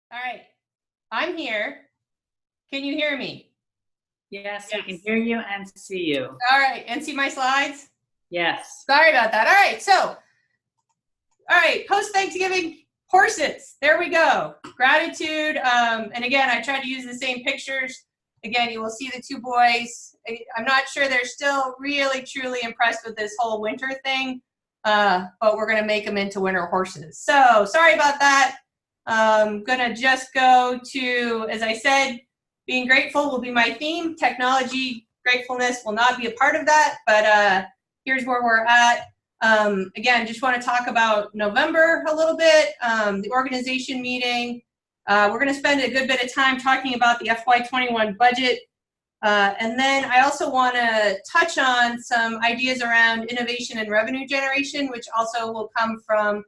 All right, I'm here. Can you hear me? Yes, we can hear you and see you. All right, and see my slides? Yes. Sorry about that. All right, so, all right, post-Thanksgiving horses. There we go. Gratitude. And again, I tried to use the same pictures. Again, you will see the two boys. I'm not sure they're still really, truly impressed with this whole winter thing, but we're going to make them into winter horses. So, sorry about that. Gonna just go to, as I said, being grateful will be my theme. Technology gratefulness will not be a part of that, but here's where we're at. Again, just want to talk about November a little bit, the organization meeting. We're going to spend a good bit of time talking about the FY21 budget. And then I also want to touch on some ideas around innovation and revenue generation, which also will come from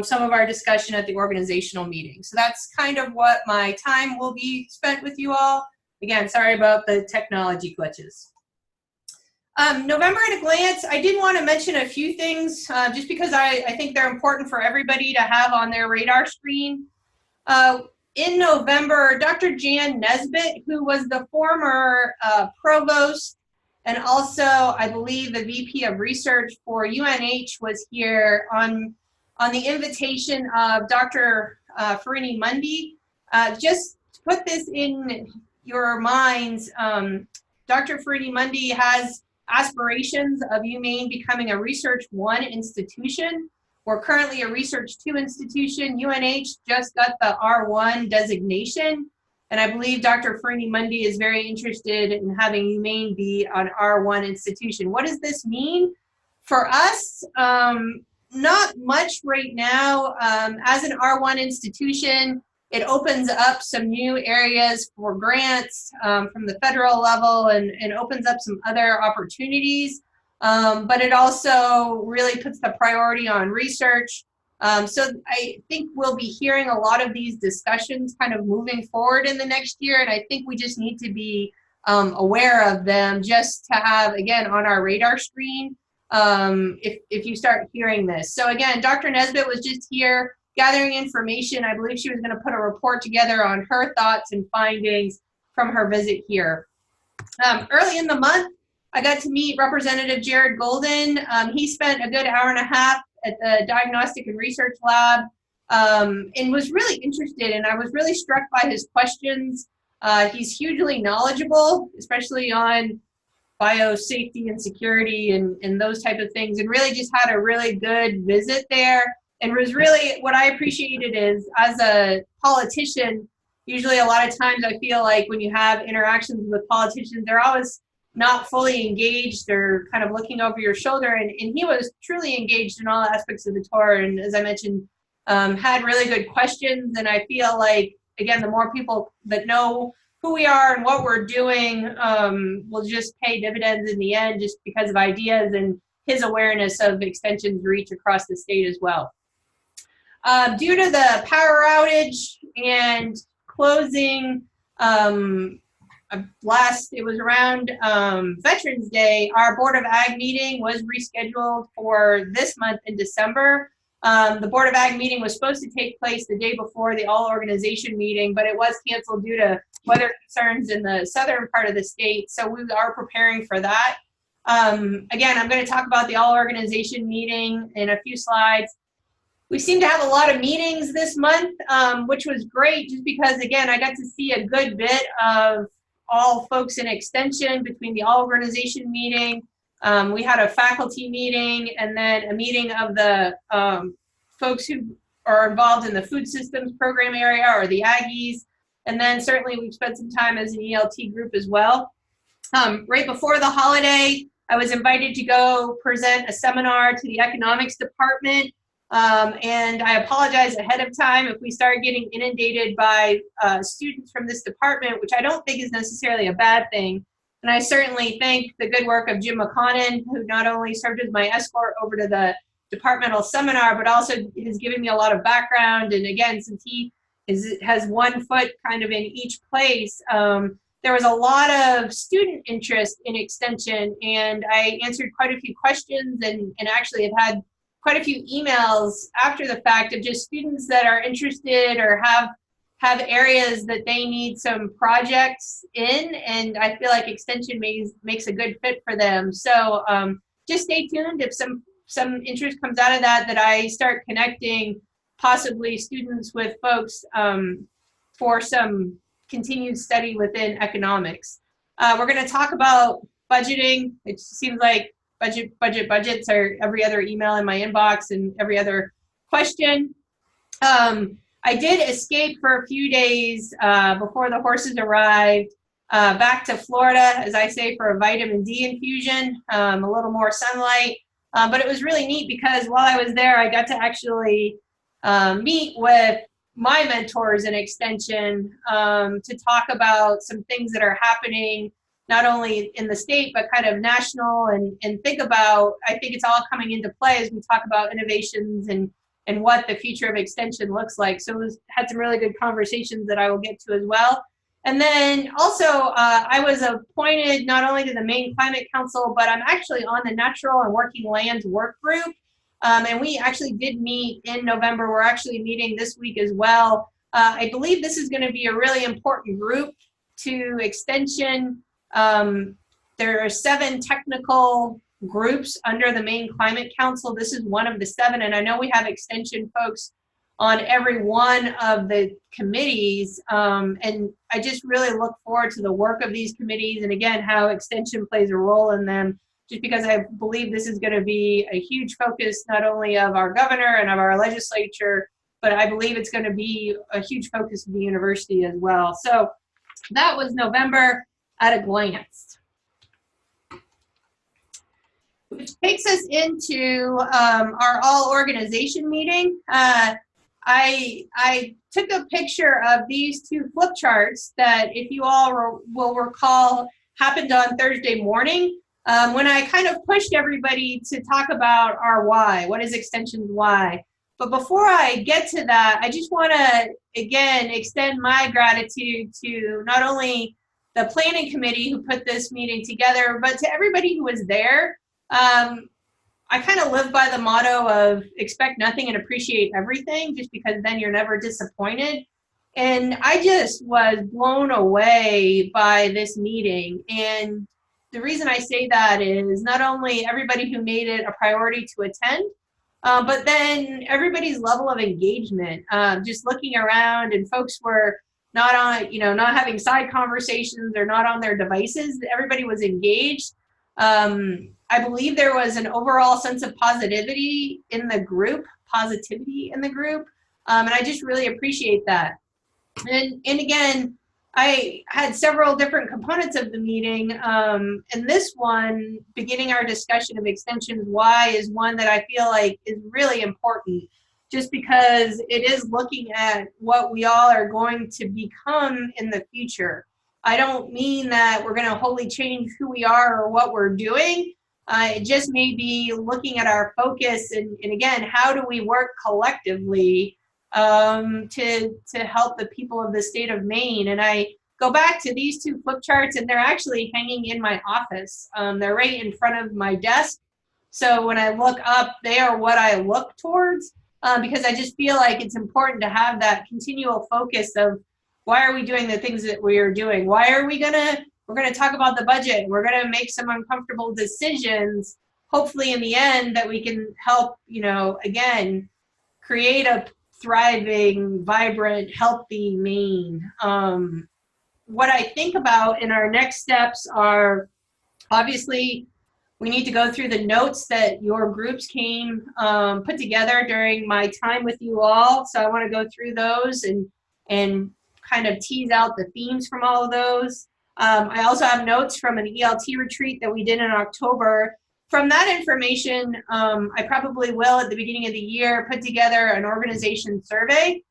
some of our discussion at the organizational meeting. So that's kind of what my time will be spent with you all. Again, sorry about the technology glitches. November at a glance, I did want to mention a few things just because I think they're important for everybody to have on their radar screen. In November, Dr. Jan Nesbitt, who was the former provost and also, I believe, the VP of research for UNH, was here on the invitation of Dr. Farini Mundy. Just to put this in your minds, Dr. Farini Mundy has aspirations of UMaine becoming a Research 1 institution. We're currently a Research 2 institution. UNH just got the R1 designation, and I believe Dr. Farini Mundy is very interested in having UMaine be an R1 institution. What does this mean for us? Not much right now. As an R1 institution, it opens up some new areas for grants from the federal level and opens up some other opportunities. But it also really puts the priority on research. So I think we'll be hearing a lot of these discussions kind of moving forward in the next year, and I think we just need to be aware of them just to have, again, on our radar screen if you start hearing this. So again, Dr. Nesbitt was just here gathering information. I believe she was going to put a report together on her thoughts and findings from her visit here. Early in the month, I got to meet Representative Jared Golden. He spent a good hour and a half at the Diagnostic and Research Lab and was really interested, and I was really struck by his questions. He's hugely knowledgeable, especially on biosafety and security and those type of things, and really just had a really good visit there. And was really, what I appreciated is, as a politician, usually a lot of times I feel like when you have interactions with politicians, they're always not fully engaged or kind of looking over your shoulder, and he was truly engaged in all aspects of the tour, and as I mentioned, had really good questions. And I feel like, again, the more people that know who we are and what we're doing will just pay dividends in the end, just because of ideas and his awareness of extension's reach across the state as well. Due to the power outage and closing, it was around Veterans Day, our Board of Ag meeting was rescheduled for this month in December. The Board of Ag meeting was supposed to take place the day before the all-organization meeting, but it was canceled due to weather concerns in the southern part of the state, so we are preparing for that. Again, I'm going to talk about the all-organization meeting in a few slides. We seem to have a lot of meetings this month, which was great, just because, again, I got to see a good bit of all folks in extension between the all-organization meeting. We had a faculty meeting, and then a meeting of the folks who are involved in the food systems program area, or the Aggies. And then certainly we've spent some time as an ELT group as well. Right before the holiday, I was invited to go present a seminar to the economics department. And I apologize ahead of time if we start getting inundated by students from this department, which I don't think is necessarily a bad thing. And I certainly thank the good work of Jim McConnon, who not only served as my escort over to the departmental seminar, but also has given me a lot of background. And again, since he has one foot kind of in each place, there was a lot of student interest in extension, and I answered quite a few questions, and actually have had quite a few emails after the fact of just students that are interested or have have areas that they need some projects in, and I feel like Extension makes a good fit for them. So just stay tuned. If some interest comes out of that, that I start connecting possibly students with folks for some continued study within economics. We're going to talk about budgeting. It seems like budgets are every other email in my inbox and every other question. I did escape for a few days before the horses arrived back to Florida, as I say, for a vitamin D infusion, a little more sunlight. But it was really neat because while I was there, I got to actually meet with my mentors in Extension to talk about some things that are happening not only in the state, but kind of national, and think about, I think it's all coming into play as we talk about innovations and what the future of Extension looks like. So had some really good conversations that I will get to as well. And then also, I was appointed not only to the Maine Climate Council, but I'm actually on the Natural and Working Lands Work Group. And we actually did meet in November. We're actually meeting this week as well. I believe this is going to be a really important group to Extension. There are 7 technical groups under the Maine Climate Council. This is one of the 7, and I know we have Extension folks on every one of the committees, and I just really look forward to the work of these committees, and again, how Extension plays a role in them, just because I believe this is going to be a huge focus not only of our governor and of our legislature, but I believe it's going to be a huge focus of the university as well. So that was November at a glance. Which takes us into our all organization meeting. I took a picture of these 2 flip charts that, if you all will recall, happened on Thursday morning when I kind of pushed everybody to talk about our why. What is Extension's why? But before I get to that, I just want to, again, extend my gratitude to not only the planning committee who put this meeting together, but to everybody who was there. I kind of live by the motto of expect nothing and appreciate everything, just because then you're never disappointed. And I just was blown away by this meeting. And the reason I say that is not only everybody who made it a priority to attend, but then everybody's level of engagement, just looking around, and folks were not on, not having side conversations or not on their devices. Everybody was engaged. I believe there was an overall sense of positivity in the group, and I just really appreciate that. And again, I had several different components of the meeting, and this one, beginning our discussion of Extension's why, is one that I feel like is really important, just because it is looking at what we all are going to become in the future. I don't mean that we're going to wholly change who we are or what we're doing. It just may be looking at our focus, and again, how do we work collectively to help the people of the state of Maine. And I go back to these 2 flip charts, and they're actually hanging in my office. They're right in front of my desk. So when I look up, they are what I look towards, because I just feel like it's important to have that continual focus of, why are we doing the things that we are doing? Why are we're gonna talk about the budget. We're gonna make some uncomfortable decisions, hopefully in the end, that we can help, again, create a thriving, vibrant, healthy Maine. What I think about in our next steps are, obviously, we need to go through the notes that your groups put together during my time with you all. So I want to go through those and kind of tease out the themes from all of those. I also have notes from an ELT retreat that we did in October. From that information, I probably will, at the beginning of the year, put together an organization survey,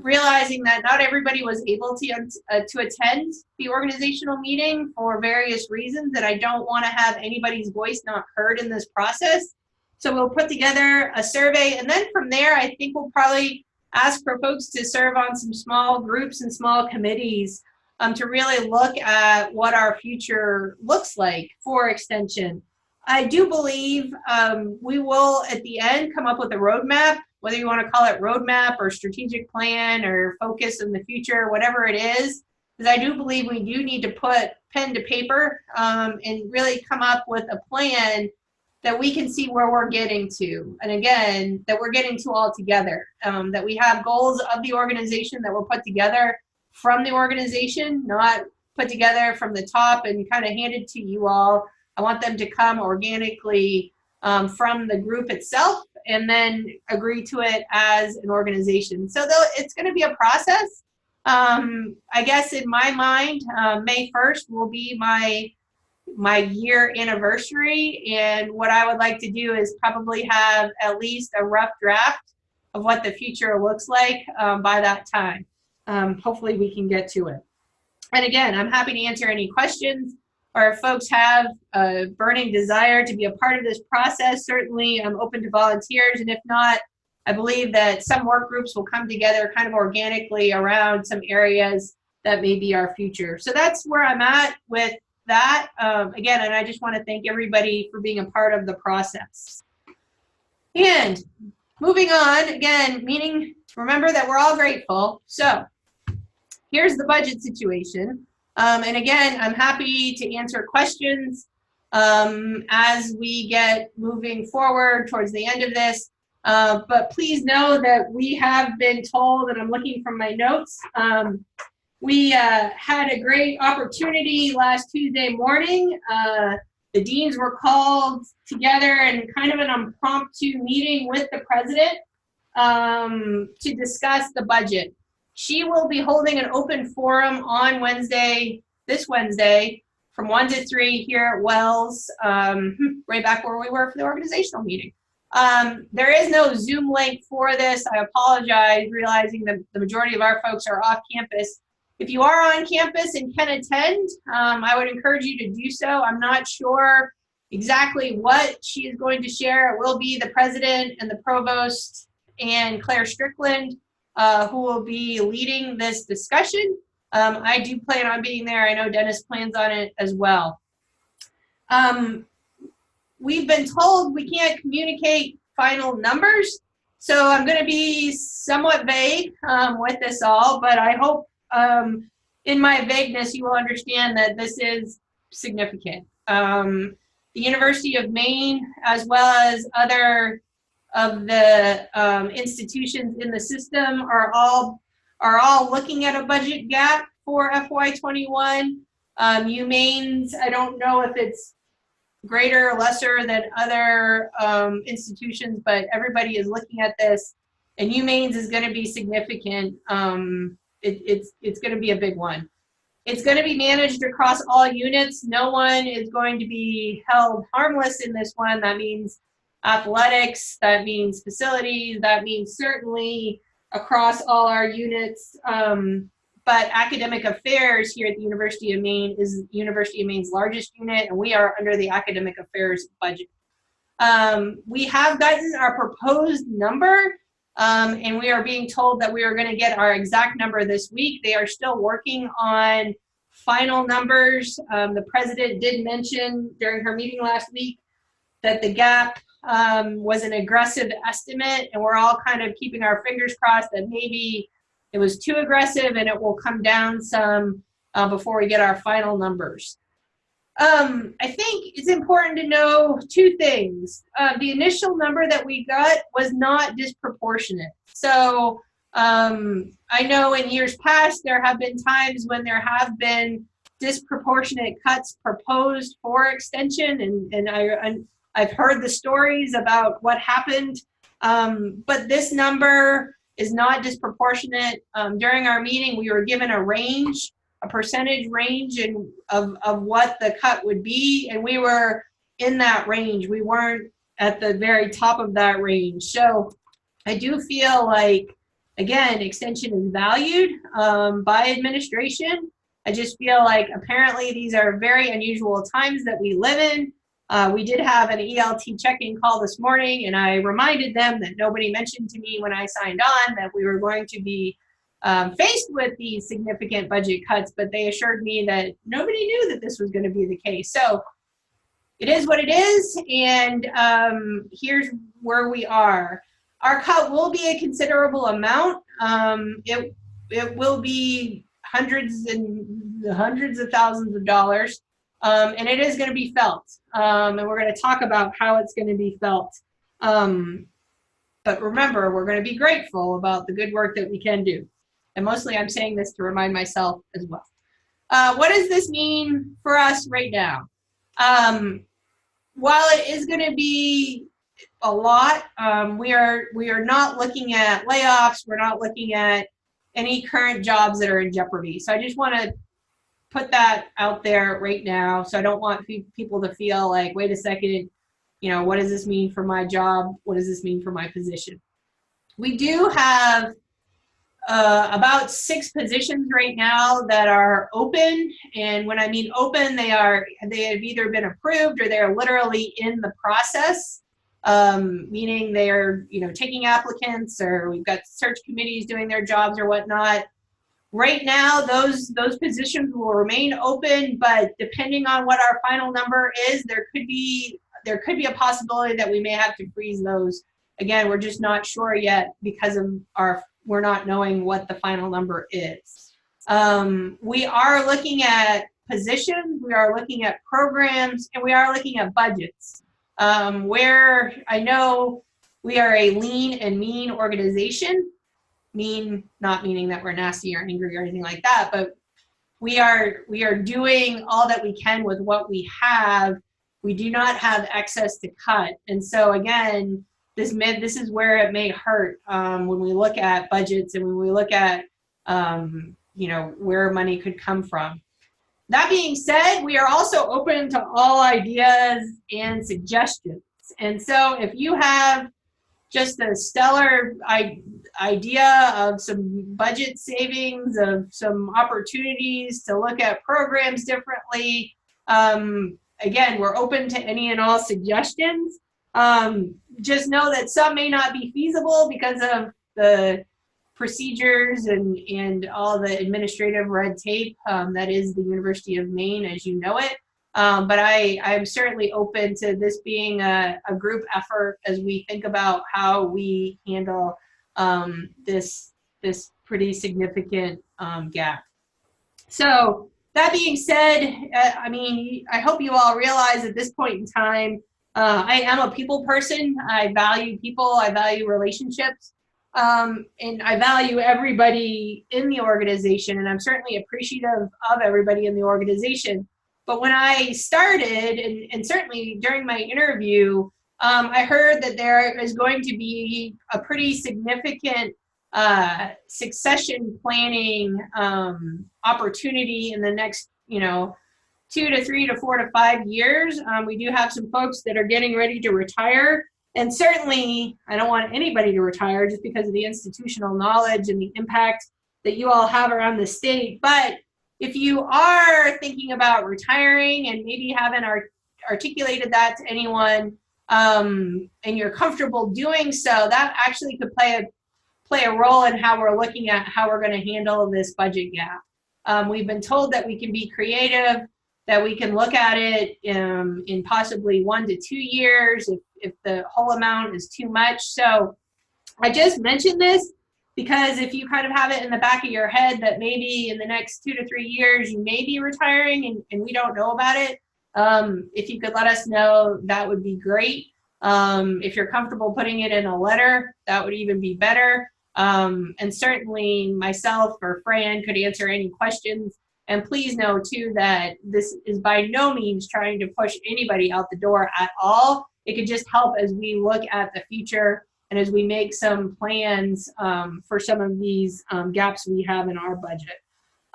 realizing that not everybody was able to attend the organizational meeting for various reasons, that I don't want to have anybody's voice not heard in this process. So we'll put together a survey, and then from there, I think we'll probably ask for folks to serve on some small groups and small committees to really look at what our future looks like for Extension. I do believe we will, at the end, come up with a roadmap whether you want to call it roadmap or strategic plan or focus in the future, whatever it is, because I do believe we do need to put pen to paper and really come up with a plan that we can see where we're getting to. And again, that we're getting to all together, that we have goals of the organization that were put together from the organization, not put together from the top and kind of handed to you all. I want them to come organically from the group itself and then agree to it as an organization. So though it's going to be a process. I guess in my mind, May 1st will be my year anniversary, and what I would like to do is probably have at least a rough draft of what the future looks like by that time. Hopefully we can get to it. And again, I'm happy to answer any questions, or if folks have a burning desire to be a part of this process, certainly I'm open to volunteers, and if not, I believe that some work groups will come together kind of organically around some areas that may be our future. So that's where I'm at with that. Again, and I just want to thank everybody for being a part of the process. And moving on, again, meaning remember that we're all grateful. So here's the budget situation. And again, I'm happy to answer questions as we get moving forward towards the end of this. But please know that we have been told, and I'm looking from my notes, we had a great opportunity last Tuesday morning. The deans were called together in kind of an impromptu meeting with the president to discuss the budget. She will be holding an open forum on Wednesday, this Wednesday, from 1 to 3 here at Wells, right back where we were for the organizational meeting. There is no Zoom link for this. I apologize, realizing that the majority of our folks are off campus. If you are on campus and can attend, I would encourage you to do so. I'm not sure exactly what she is going to share. It will be the president and the provost and Claire Strickland who will be leading this discussion. I do plan on being there. I know Dennis plans on it as well. We've been told we can't communicate final numbers, so I'm going to be somewhat vague with this all, but I hope in my vagueness you will understand that this is significant. The University of Maine, as well as other of the institutions in the system, are all looking at a budget gap for FY21. UMaine's, I don't know if it's greater or lesser than other institutions, but everybody is looking at this, and UMaine's is going to be significant. It's going to be a big one. It's going to be managed across all units. No one is going to be held harmless in this one. That means athletics, that means facilities, that means certainly across all our units. But academic affairs here at the University of Maine is University of Maine's largest unit, and we are under the academic affairs budget. We have gotten our proposed number, and we are being told that we are going to get our exact number this week. They are still working on final numbers. The president did mention during her meeting last week that the gap was an aggressive estimate, and we're all kind of keeping our fingers crossed that maybe it was too aggressive and it will come down some before we get our final numbers. I think it's important to know two things. The initial number that we got was not disproportionate. So I know in years past there have been times when there have been disproportionate cuts proposed for extension, and I've heard the stories about what happened, but this number is not disproportionate. During our meeting, we were given a range, a percentage range of what the cut would be, and we were in that range. We weren't at the very top of that range. So I do feel like, again, extension is valued by administration. I just feel like apparently these are very unusual times that we live in. We did have an ELT check-in call this morning, and I reminded them that nobody mentioned to me when I signed on that we were going to be faced with these significant budget cuts, but they assured me that nobody knew that this was going to be the case. So it is what it is, and here's where we are. Our cut will be a considerable amount. It will be hundreds of thousands of dollars, and it is going to be felt. And we're going to talk about how it's going to be felt. But remember, we're going to be grateful about the good work that we can do. And mostly I'm saying this to remind myself as well. What does this mean for us right now? While it is going to be a lot, we are not looking at layoffs. We're not looking at any current jobs that are in jeopardy. So I just want to put that out there right now. So I don't want people to feel like, wait a second, you know, what does this mean for my job? What does this mean for my position? We do have about 6 positions right now that are open, and when I mean open, they have either been approved or they're literally in the process, meaning they are, you know, taking applicants, or we've got search committees doing their jobs or whatnot. Right now, those positions will remain open, but depending on what our final number is, there could be a possibility that we may have to freeze those. Again, we're just not sure yet because of we're not knowing what the final number is. We are looking at positions, we are looking at programs, and we are looking at budgets. Where I know we are a lean and mean organization, mean not meaning that we're nasty or angry or anything like that, but we are doing all that we can with what we have. We do not have excess to cut. And so again, this is where it may hurt when we look at budgets and when we look at you know, where money could come from. That being said, we are also open to all ideas and suggestions. And so if you have just a stellar idea of some budget savings, of some opportunities to look at programs differently, again, we're open to any and all suggestions. Just know that some may not be feasible because of the procedures and all the administrative red tape that is the University of Maine as you know it. But I'm certainly open to this being a group effort as we think about how we handle this pretty significant gap. So that being said, I mean, I hope you all realize at this point in time, I am a people person. I value people. I value relationships. And I value everybody in the organization, and I'm certainly appreciative of everybody in the organization. But when I started, and certainly during my interview, I heard that there is going to be a pretty significant succession planning opportunity in the next, you know, 2 to 3 to 4 to 5 years. We do have some folks that are getting ready to retire. And certainly, I don't want anybody to retire just because of the institutional knowledge and the impact that you all have around the state. But if you are thinking about retiring and maybe haven't articulated that to anyone, and you're comfortable doing so, that actually could play a role in how we're looking at how we're going to handle this budget gap. We've been told that we can be creative, that we can look at it in possibly 1 to 2 years if the whole amount is too much. So I just mentioned this because if you kind of have it in the back of your head that maybe in the next 2 to 3 years you may be retiring and we don't know about it, if you could let us know, that would be great. If you're comfortable putting it in a letter, that would even be better. And certainly myself or Fran could answer any questions. And please know too that this is by no means trying to push anybody out the door at all. It could just help as we look at the future and as we make some plans for some of these gaps we have in our budget.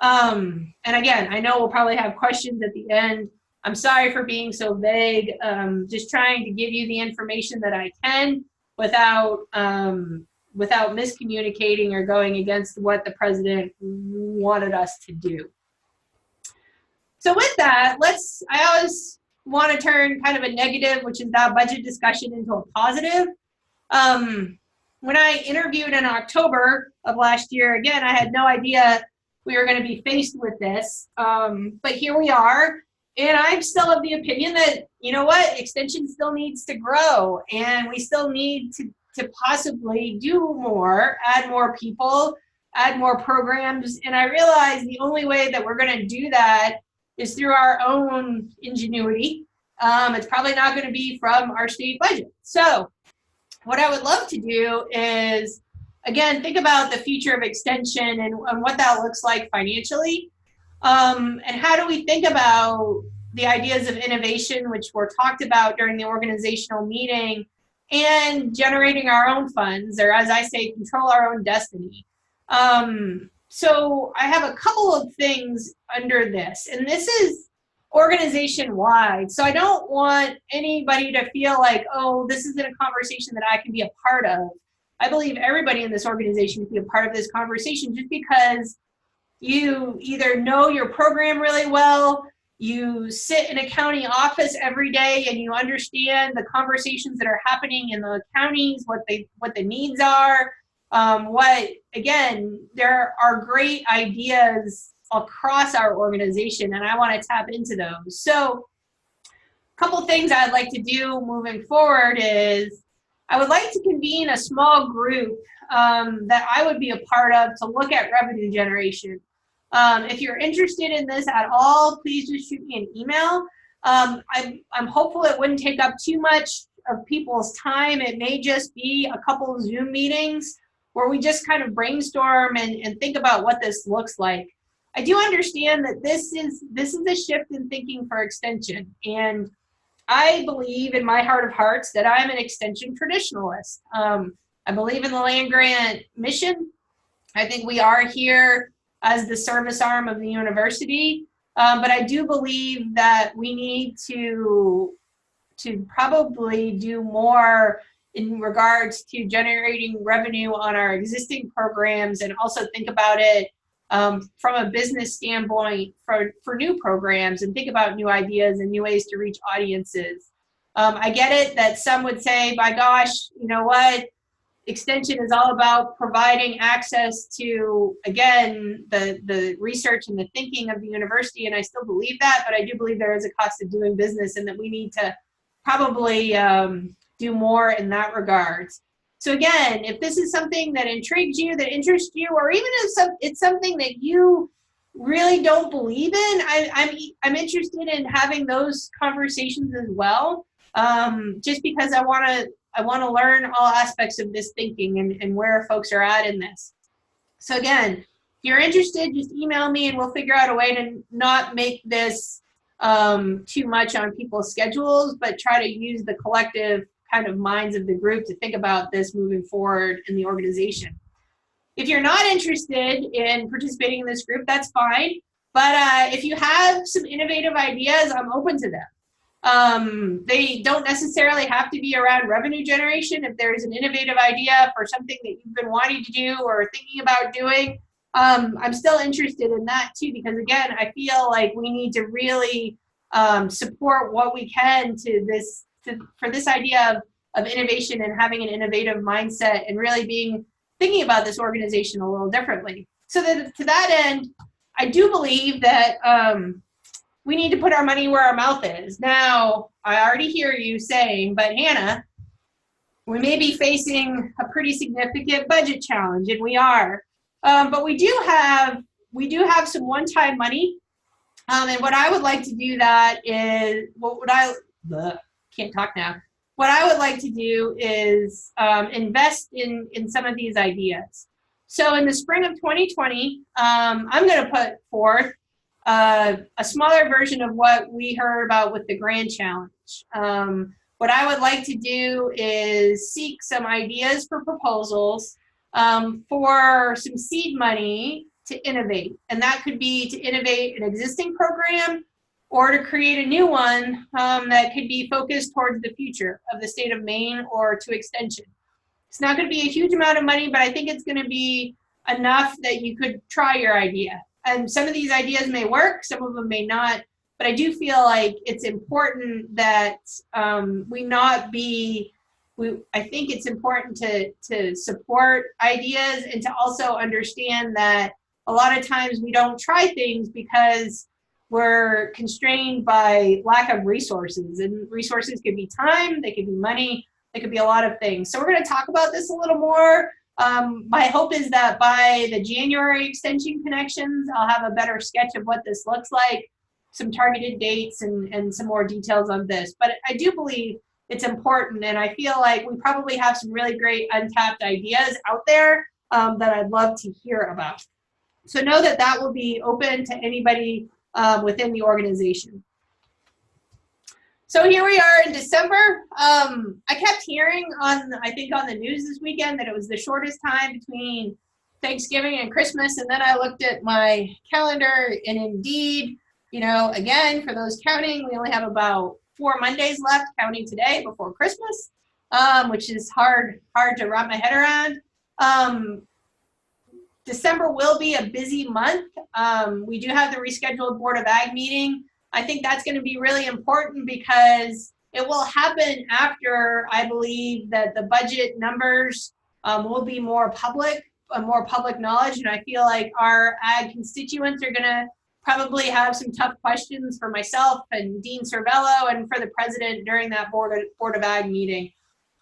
And again, I know we'll probably have questions at the end. I'm sorry for being so vague, just trying to give you the information that I can without miscommunicating or going against what the president wanted us to do. So with that, I always want to turn kind of a negative, which is that budget discussion, into a positive. When I interviewed in October of last year, again, I had no idea we were going to be faced with this, but here we are. And I'm still of the opinion that, you know what, extension still needs to grow, and we still need to possibly do more, add more people, add more programs. And I realized the only way that we're going to do that is through our own ingenuity. It's probably not going to be from our state budget. So what I would love to do is, again, think about the future of extension and what that looks like financially. And how do we think about the ideas of innovation, which were talked about during the organizational meeting, and generating our own funds, or as I say, control our own destiny. So I have a couple of things under this, and this is organization-wide. So I don't want anybody to feel like, oh, this isn't a conversation that I can be a part of. I believe everybody in this organization can be a part of this conversation, just because you either know your program really well, you sit in a county office every day and you understand the conversations that are happening in the counties, what the needs are, again, there are great ideas across our organization, and I want to tap into those. So a couple things I'd like to do moving forward is I would like to convene a small group that I would be a part of to look at revenue generation. If you're interested in this at all, please just shoot me an email. I'm hopeful it wouldn't take up too much of people's time. It may just be a couple of Zoom meetings where we just kind of brainstorm and think about what this looks like. I do understand that this is a shift in thinking for extension, and I believe in my heart of hearts that I'm an extension traditionalist. I believe in the land grant mission. I think we are here as the service arm of the university, but I do believe that we need to probably do more in regards to generating revenue on our existing programs, and also think about it from a business standpoint for new programs, and think about new ideas and new ways to reach audiences. I get it that some would say, by gosh, you know what, extension is all about providing access to, again, the research and the thinking of the university, and I still believe that, but I do believe there is a cost of doing business and that we need to probably do more in that regards. So again, if this is something that intrigues you, that interests you, or even if it's something that you really don't believe in, I'm interested in having those conversations as well, just because I want to learn all aspects of this thinking and where folks are at in this. So again, if you're interested, just email me and we'll figure out a way to not make this too much on people's schedules, but try to use the collective kind of minds of the group to think about this moving forward in the organization. If you're not interested in participating in this group, that's fine. But if you have some innovative ideas, I'm open to them. They don't necessarily have to be around revenue generation. If there's an innovative idea for something that you've been wanting to do or thinking about doing, I'm still interested in that too, because again, I feel like we need to really support what we can for this idea of innovation and having an innovative mindset and really thinking about this organization a little differently. So that to that end, I do believe that we need to put our money where our mouth is. Now, I already hear you saying, but Hannah, we may be facing a pretty significant budget challenge, and we are. But we do have some one-time money, and what I would like to do can't talk now. What I would like to do is invest in some of these ideas. So in the spring of 2020, I'm going to put forth a smaller version of what we heard about with the Grand Challenge. What I would like to do is seek some ideas for proposals for some seed money to innovate. And that could be to innovate an existing program or to create a new one that could be focused towards the future of the state of Maine or to extension. It's not going to be a huge amount of money, but I think it's going to be enough that you could try your idea. And some of these ideas may work, some of them may not, but I do feel like it's important that I think it's important to support ideas and to also understand that a lot of times we don't try things because we're constrained by lack of resources, and resources could be time, they could be money, It could be a lot of things. So we're going to talk about this a little more. My hope is that by the January extension connections, I'll have a better sketch of what this looks like, some targeted dates and some more details on this. But I do believe it's important, and I feel like we probably have some really great untapped ideas out there that I'd love to hear about. So know that that will be open to anybody within the organization. So here we are in December. I kept hearing I think on the news this weekend that it was the shortest time between Thanksgiving and Christmas, and then I looked at my calendar, and indeed, again, for those counting, we only have about 4 Mondays left, counting today before Christmas, which is hard to wrap my head around. December will be a busy month. We do have the rescheduled Board of Ag meeting. I think that's going to be really important because it will happen after, I believe, that the budget numbers will be more public knowledge, and I feel like our ag constituents are going to probably have some tough questions for myself and Dean Cervello and for the president during that Board of Ag meeting.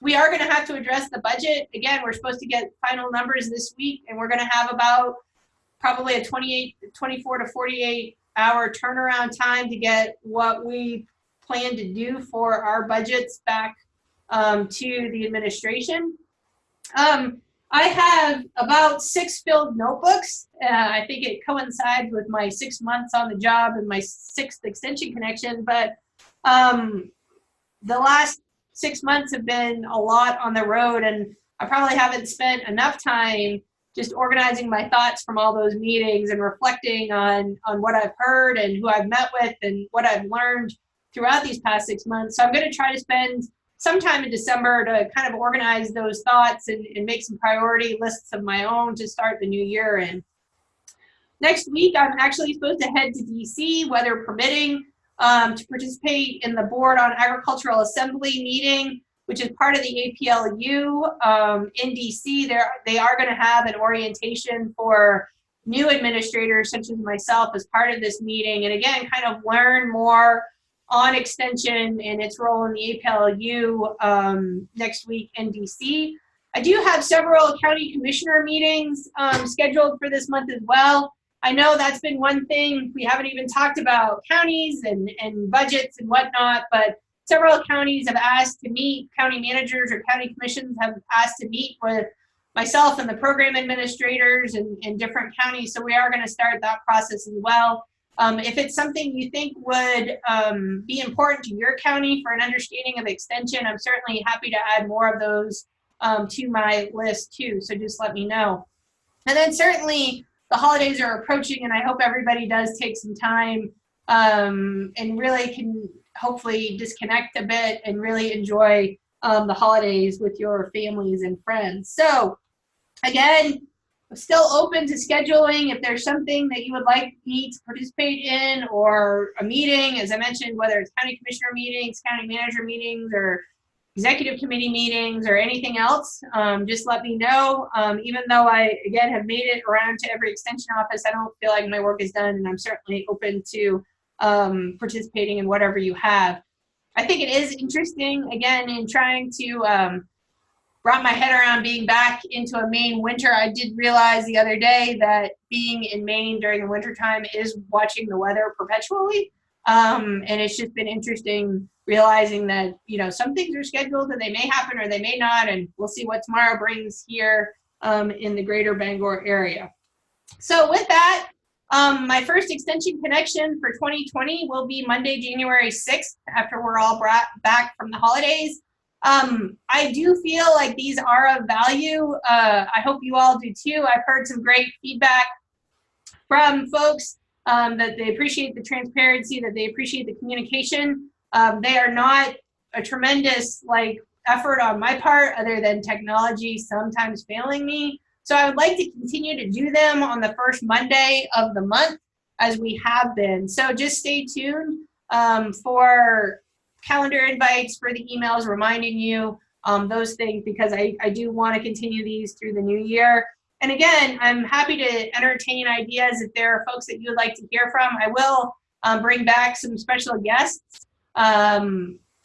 We are going to have to address the budget. Again, we're supposed to get final numbers this week, and we're going to have about probably a 24 to 48 hour turnaround time to get what we plan to do for our budgets back to the administration. I have about 6 filled notebooks. I think it coincides with my 6 months on the job and my 6th extension connection, but the last 6 months have been a lot on the road, and I probably haven't spent enough time just organizing my thoughts from all those meetings and reflecting on what I've heard and who I've met with and what I've learned throughout these past 6 months. So I'm going to try to spend some time in December to kind of organize those thoughts and make some priority lists of my own to start the new year in. Next week, I'm actually supposed to head to DC, weather permitting, to participate in the Board on Agricultural Assembly meeting, which is part of the APLU in DC. They are going to have an orientation for new administrators such as myself as part of this meeting, and again, kind of learn more on extension and its role in the APLU next week in DC. I do have several county commissioner meetings scheduled for this month as well. I know that's been one thing we haven't even talked about, counties and budgets and whatnot, but several counties have asked to meet, county managers or county commissions have asked to meet with myself and the program administrators in different counties, so we are going to start that process as well. If it's something you think would be important to your county for an understanding of extension, I'm certainly happy to add more of those to my list too, so just let me know. And then certainly the holidays are approaching, and I hope everybody does take some time and really can hopefully disconnect a bit and really enjoy the holidays with your families and friends. So again, I'm still open to scheduling if there's something that you would like me to participate in, or a meeting, as I mentioned, whether it's county commissioner meetings, county manager meetings, or executive committee meetings, or anything else. Just let me know. Even though I, again, have made it around to every extension office, I don't feel like my work is done, and I'm certainly open to participating in whatever you have. I think it is interesting, again, in trying to wrap my head around being back into a Maine winter. I did realize the other day that being in Maine during the winter time is watching the weather perpetually. And it's just been interesting realizing that, some things are scheduled and they may happen or they may not, and we'll see what tomorrow brings here in the greater Bangor area. So with that, my first extension connection for 2020 will be Monday, January 6th, after we're all back from the holidays. I do feel like these are of value. I hope you all do too. I've heard some great feedback from folks that they appreciate the transparency, that they appreciate the communication. They are not a tremendous effort on my part, other than technology sometimes failing me. So I would like to continue to do them on the first Monday of the month as we have been. So just stay tuned for calendar invites, for the emails reminding you those things, because I do want to continue these through the new year. And again, I'm happy to entertain ideas if there are folks that you would like to hear from. I will bring back some special guests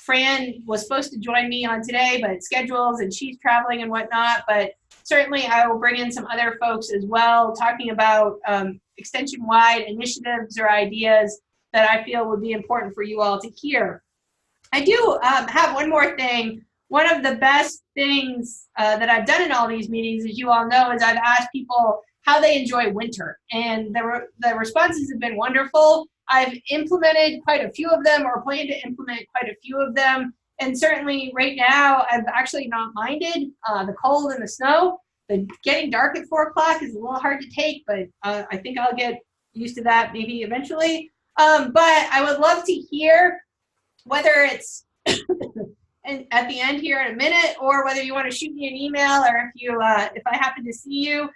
Fran was supposed to join me on today, but schedules and she's traveling and whatnot. But certainly I will bring in some other folks as well, talking about extension-wide initiatives or ideas that I feel would be important for you all to hear. I do have one more thing. One of the best things that I've done in all these meetings, as you all know, is I've asked people how they enjoy winter. And the responses have been wonderful. I've implemented quite a few of them, or plan to implement quite a few of them. And certainly right now, I've actually not minded the cold and the snow. The getting dark at 4 o'clock is a little hard to take, but I think I'll get used to that maybe eventually. But I would love to hear whether it's and at the end here in a minute, or whether you want to shoot me an email, or if I happen to see you,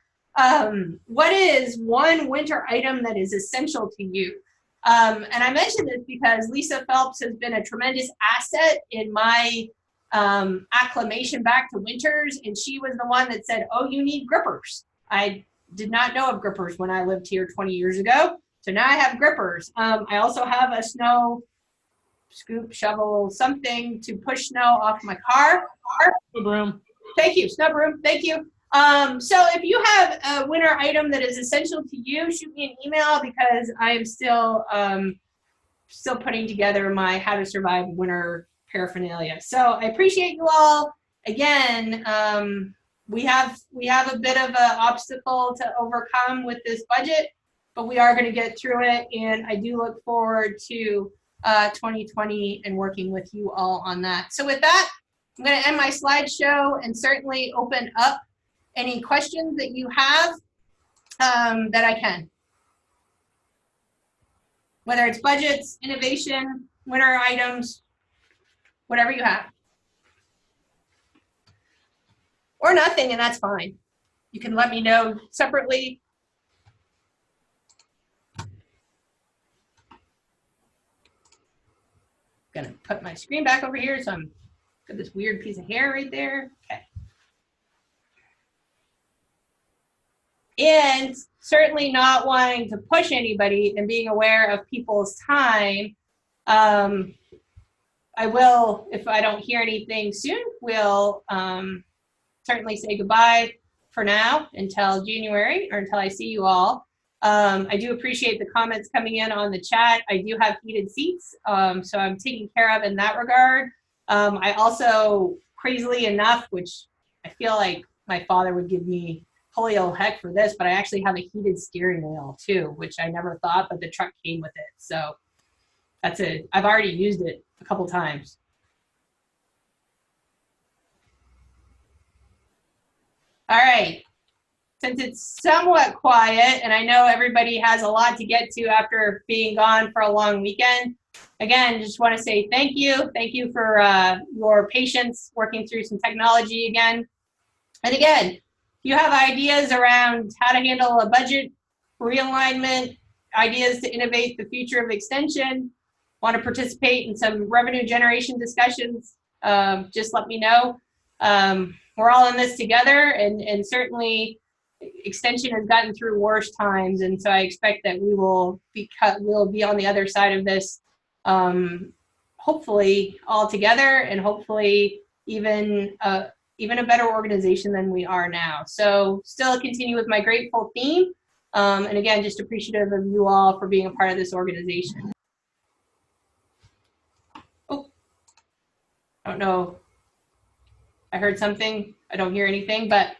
what is one winter item that is essential to you? And I mention this because Lisa Phelps has been a tremendous asset in my acclimation back to winters, and she was the one that said, oh, you need grippers. I did not know of grippers when I lived here 20 years ago, so now I have grippers. I also have a snow scoop, shovel, something to push snow off my car. Snow broom. Thank you, snow broom, thank you. So if you have a winter item that is essential to you, shoot me an email, because I am still putting together my how to survive winter paraphernalia. So I appreciate you all. Again, we have a bit of an obstacle to overcome with this budget, but we are going to get through it, and I do look forward to 2020 and working with you all on that. So with that, I'm going to end my slideshow and certainly open up any questions that you have that I can. Whether it's budgets, innovation, winter items, whatever you have. Or nothing, and that's fine. You can let me know separately. Gonna put my screen back over here, so I'm got this weird piece of hair right there. Okay. And certainly not wanting to push anybody and being aware of people's time. I will, if I don't hear anything soon, will certainly say goodbye for now until January, or until I see you all. I do appreciate the comments coming in on the chat. I do have heated seats, so I'm taken care of in that regard. I also, crazily enough, which I feel like my father would give me holy old heck for this, but I actually have a heated steering wheel too, which I never thought, but the truck came with it. So that's it. I've already used it a couple times. All right. Since it's somewhat quiet, and I know everybody has a lot to get to after being gone for a long weekend, again, just want to say thank you. Thank you for your patience working through some technology again. And again, if you have ideas around how to handle a budget realignment, ideas to innovate the future of extension, want to participate in some revenue generation discussions, just let me know. We're all in this together, and certainly extension has gotten through worse times, and so I expect that we'll be on the other side of this, hopefully all together, and hopefully even a better organization than we are now. So still continue with my grateful theme, and again, just appreciative of you all for being a part of this organization. Oh, I don't know. I heard something. I don't hear anything, but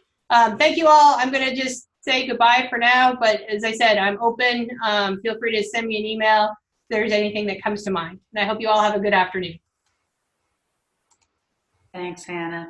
thank you all. I'm going to just say goodbye for now, but as I said, I'm open. Feel free to send me an email if there's anything that comes to mind. And I hope you all have a good afternoon. Thanks, Hannah.